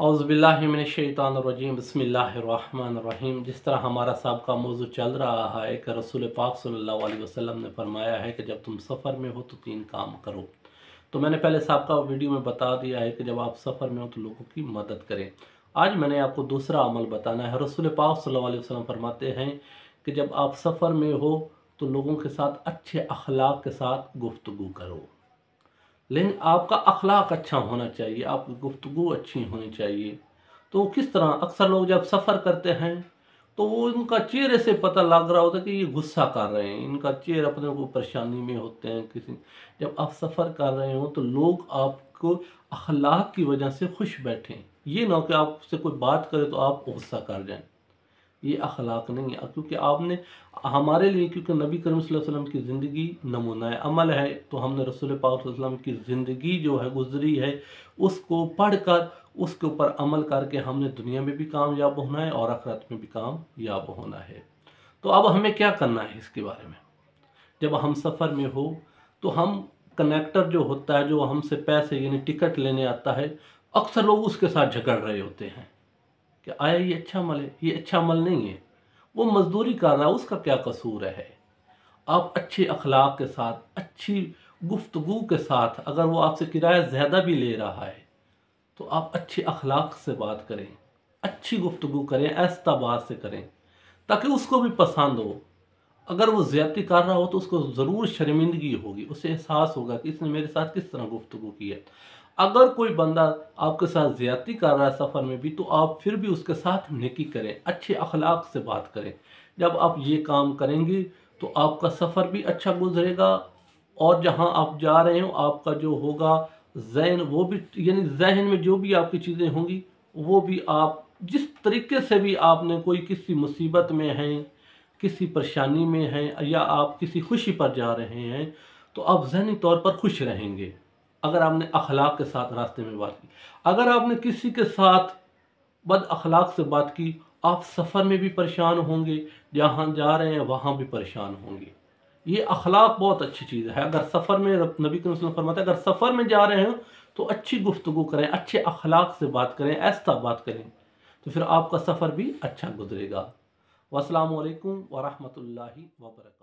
औज़ुबिल्लाहिमिनश्शैतानिर्रजीम बिस्मिल्लाहिर्रहमानिर्रहीम। जिस तरह हमारा सबका मौजू चल रहा है कि रसूल पाक सल्लल्लाहु अलैहि वसल्लम ने फरमाया है कि जब तुम सफ़र में हो तो 3 काम करो। तो मैंने पहले सबका वीडियो में बता दिया है कि जब आप सफ़र में हो तो लोगों की मदद करें। आज मैंने आपको दूसरा अमल बताना है। रसूल पाक सल्लल्लाहु अलैहि वसल्लम फरमाते हैं कि जब आप सफ़र में हो तो लोगों के साथ अच्छे अखलाक के साथ गुफ्तगू करो। लेकिन आपका अखलाक अच्छा होना चाहिए, आपकी गुफ्तगू अच्छी होनी चाहिए। तो किस तरह अक्सर लोग जब सफ़र करते हैं तो वो इनका चेहरे से पता लग रहा होता है कि ये गुस्सा कर रहे हैं, इनका चेहरा अपने को परेशानी में होते हैं किसी। जब आप सफ़र कर रहे हो तो लोग आपको अखलाक की वजह से खुश बैठें, ये ना हो कि आपसे कोई बात करे तो आप गुस्सा कर जाएं। ये अखलाक नहीं है, क्योंकि आपने हमारे लिए, क्योंकि नबी करीम सल्लल्लाहु अलैहि वसल्लम की ज़िंदगी नमूना है, अमल है, तो हमने रसूल पाक सल्लल्लाहु अलैहि वसल्लम की ज़िंदगी जो है गुजरी है उसको पढ़कर उसके ऊपर अमल करके हमने दुनिया में भी कामयाब होना है और आखिरत में भी कामयाब होना है। तो अब हमें क्या करना है इसके बारे में। जब हम सफ़र में हो तो हम कनेक्टर जो होता है, जो हमसे पैसे यानी टिकट लेने आता है, अक्सर लोग उसके साथ झगड़ रहे होते हैं कि आया ये अच्छा अमल है, ये अच्छा अमल नहीं है, वो मजदूरी कर रहा है, उसका क्या कसूर है। आप अच्छे अखलाक के साथ, अच्छी गुफ्तगू के साथ, अगर वो आपसे किराया ज़्यादा भी ले रहा है तो आप अच्छे अखलाक से बात करें, अच्छी गुफ्तगू करें, ऐसा बात से करें ताकि उसको भी पसंद हो। अगर वो ज़्यादती कर रहा हो तो उसको ज़रूर शर्मिंदगी होगी, उसे एहसास होगा कि इसने मेरे साथ किस तरह गुफ्तगू की है। अगर कोई बंदा आपके साथ ज़्यादती कर रहा है सफ़र में भी, तो आप फिर भी उसके साथ नेकी करें, अच्छे अखलाक से बात करें। जब आप ये काम करेंगे तो आपका सफ़र भी अच्छा गुजरेगा और जहाँ आप जा रहे हो आपका जो होगा ज़हन, वो भी यानी ज़हन में जो भी आपकी चीज़ें होंगी वो भी, आप जिस तरीके से भी आपने कोई किसी मुसीबत में हैं, किसी परेशानी में हैं या आप किसी खुशी पर जा रहे हैं, तो आप ज़हनी तौर पर खुश रहेंगे अगर आपने अखलाक के साथ रास्ते में बात की। अगर आपने किसी के साथ बद अखलाक से बात की, आप सफ़र में भी परेशान होंगे, जहाँ जा रहे हैं वहाँ भी परेशान होंगे। ये अखलाक बहुत अच्छी चीज़ है। अगर सफ़र में, नबी करीम सल्लल्लाहु अलैहि वसल्लम फरमाते हैं, अगर सफ़र में जा रहे हो तो अच्छी गुफ्तगू करें, अच्छे अखलाक से बात करें, ऐसा बात करें, तो फिर आपका सफ़र भी अच्छा गुजरेगा। वस्सलामु अलैकुम व रहमतुल्लाहि व बरकातहू।